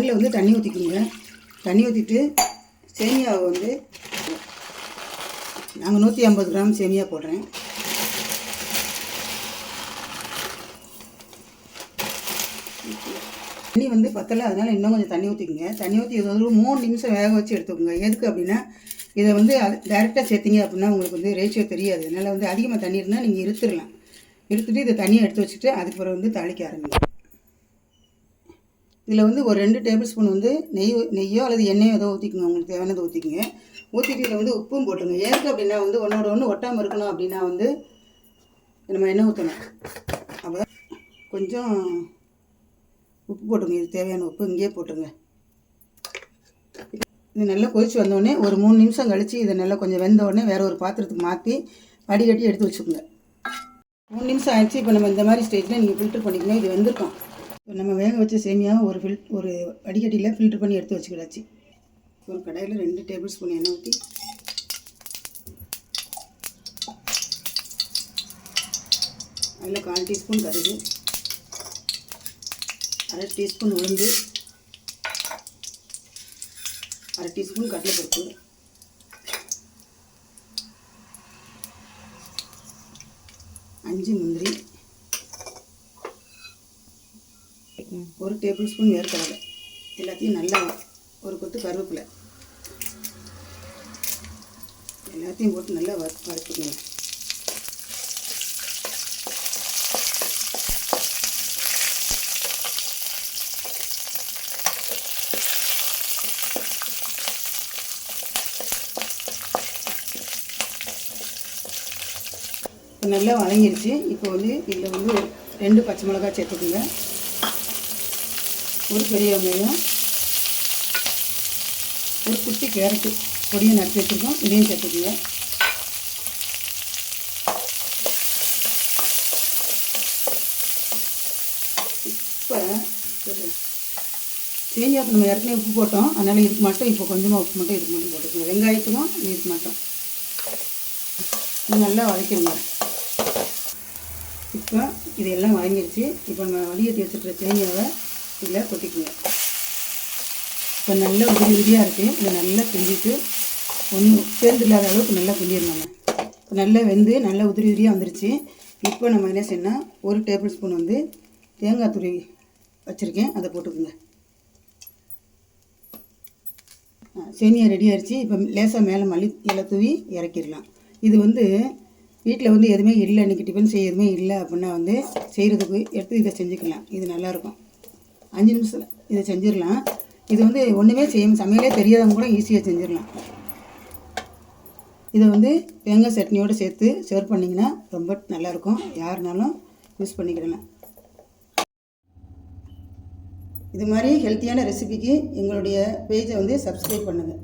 கடாயில் வந்து தண்ணி ஊற்றிக்குங்க. தண்ணி ஊற்றிட்டு சேமியாவை வந்து நாங்கள் 150 கிராம் சேமியா போடுறேன். தண்ணி வந்து பத்தலை, அதனால் இன்னும் கொஞ்சம் தண்ணி ஊற்றிக்குங்க. தண்ணி ஊற்றி இது ஒரு 3 நிமிஷம் வேக வச்சு எடுத்துக்கோங்க. எதுக்கு அப்படின்னா இதை வந்து டேரெக்டாக சேர்த்திங்க அப்படின்னா உங்களுக்கு வந்து ரேஷியோ தெரியாது. அதனால் வந்து அதிகமாக தண்ணி இருந்தால் நீங்கள் இருத்துடலாம். எடுத்துகிட்டு இதை தண்ணியை எடுத்து வச்சுட்டு அதுக்கு பிறகு வந்து தாளிக்க ஆரம்பிங்க. இதில் வந்து ஒரு 2 டேபிள் ஸ்பூன் வந்து நெய்யோ அல்லது எண்ணெயோ ஏதோ ஊற்றிக்குங்க. உங்களுக்கு தேவையானதை ஊற்றிக்குங்க. ஊற்றிட்டு இதில் வந்து உப்பும் போட்டுருங்க. ஏற்கு அப்படின்னா வந்து ஒன்றோட ஒன்று ஒட்டாமல் இருக்கணும் அப்படின்னா வந்து நம்ம எண்ணெய் ஊற்றணும். அப்போ கொஞ்சம் உப்பு போட்டுருங்க. இது தேவையான உப்பு இங்கேயே போட்டுருங்க. இது நல்லா கொதிச்சு வந்தோடனே ஒரு 3 நிமிஷம் கழித்து இதை நல்லா கொஞ்சம் வெந்த உடனே வேறு ஒரு பாத்திரத்துக்கு மாற்றி வடிகட்டி எடுத்து வச்சுக்கோங்க. 3 நிமிஷம் ஆயிடுச்சு. இப்போ நம்ம இந்த மாதிரி ஸ்டேஜில் நீங்கள் ஃபில்டர் பண்ணிக்கணும். இது வெந்திருக்கும். இப்போ நம்ம வேக வச்ச சேமியாவை ஒரு வடிகட்டியில் ஃபில்டர் பண்ணி எடுத்து வச்சுக்கிடாச்சு. ஒரு கடாயில் 2 டேபிள் ஸ்பூன் எண்ணெய் ஊற்றி அதில் 1/4 டீஸ்பூன் கடுகு, 1/2 டீஸ்பூன் உளுந்து, 1/2 டீஸ்பூன் கடலைப்பருப்பு, 5 முந்திரி, 1 டேபிள் ஸ்பூன் வேர்க்கடலை, எல்லாத்தையும் நல்லா ஒரு கொத்து கருவேப்பிலை எல்லாத்தையும் போட்டு நல்லா வறுத்துக்கணும். நல்லா வதங்கிடுச்சு. இப்போ வந்து இதில் வந்து 2 பச்சை மிளகாய் சேர்த்துக்குங்க. ஒரு பெரிய வெங்காயம், ஒரு குட்டி கேரட்டு பொடியை நறுக்கி வச்சுருக்கோம். இதையும் சேர்த்துக்குங்க. இப்போ சேமியாவுக்கு நம்ம ஏற்கனவே உப்பு போட்டோம். அதனால் இதுக்கு மட்டும் இப்போ கொஞ்சமாக உப்பு மட்டும் இதுக்கு மட்டும் போட்டுக்கோங்க. வெங்காயத்துக்கும் இதுக்கு மட்டும் நல்லா வதக்கிடுங்க. இப்போ இதெல்லாம் வதங்கிடுச்சு. இப்போ நம்ம வடிகட்டி வச்சுருக்கிற சேமியாவை இதில் கொட்டிக்குங்க. இப்போ நல்லா உதிரியாக இருக்குது. இதை நல்லா கிண்டிட்டு ஒன்றும் சேர்ந்து இல்லாத அளவுக்கு நல்லா கிண்டிடணும். இப்போ நல்லா வெந்து நல்லா உதிரியாக வந்துருச்சு. இப்போ நம்ம என்ன செய்யணும், 1 டேபிள் ஸ்பூன் வந்து தேங்காய் துருவி வச்சுருக்கேன், அதை போட்டுக்குங்க. சேமியா ரெடி ஆயிடுச்சு. இப்போ லேசாக மேலே மல்லி இலை தூவி இறக்கிடலாம். இது வந்து வீட்டில் வந்து எதுவுமே இல்லை, இன்றைக்கி டிஃபன் செய்ய எதுவுமே இல்லை அப்படின்னா வந்து செய்கிறதுக்கு எடுத்து இதை செஞ்சுக்கலாம். இது நல்லாயிருக்கும். 5 நிமிஷத்தில் இதை செஞ்சிடலாம். இது வந்து ஒன்றுமே சமையலே தெரியாதவங்க கூட ஈஸியாக செஞ்சிடலாம். இதை வந்து தேங்காய் சட்னியோடு சேர்த்து சர்வ் பண்ணிங்கன்னா ரொம்ப நல்லாயிருக்கும். யாருனாலும் யூஸ் பண்ணிக்கிடலாம். இது மாதிரி ஹெல்த்தியான ரெசிபிக்கு எங்களுடைய பேஜை வந்து சப்ஸ்கிரைப் பண்ணுங்கள்.